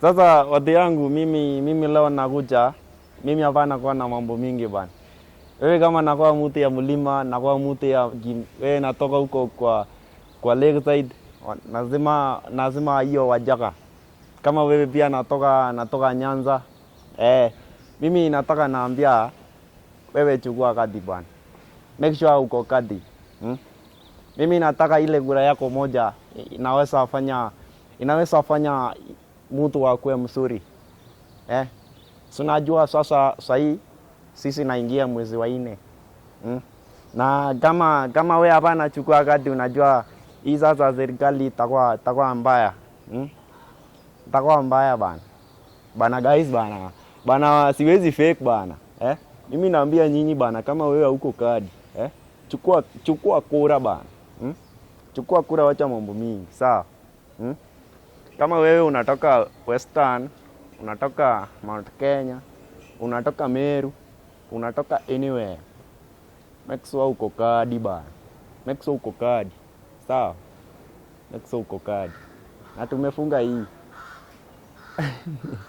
Sasa watu yangu mimi leo nakuja, mimi hapa nakuwa na mambo mingi bana. Wewe kama nakuwa mtu ya mlima, nakuwa mtu ya wewe natoka huko kwa Lakeside, lazima hiyo Wajaka. Kama wewe pia natoka Nyanza, mimi nataka naambia wewe chukua kadi bwana. Make sure uko kadi. Mimi nataka ile kura yako moja inaweza fanya mtu akuwe mzuri. Tunajua sasa sahii sisi naingia mwezi wa 4. Na kama wewe hapa nachukua kadi, unajua hii sasa serikali itakuwa mbaya. Itakuwa mbaya bana. Bana guys bana. Bana siwezi fake bana. Mimi naambia nyinyi bana, kama wewe huko kadi, chukua kura bana. Chukua kura, wacha mambo mingi, sawa? Kama wewe unatoka Western, unatoka Mount Kenya, unatoka Meru, unatoka anywhere, make sure uko kadi bana. Make sure uko kadi, sawa? Make sure uko kadi. Na tumefunga hii.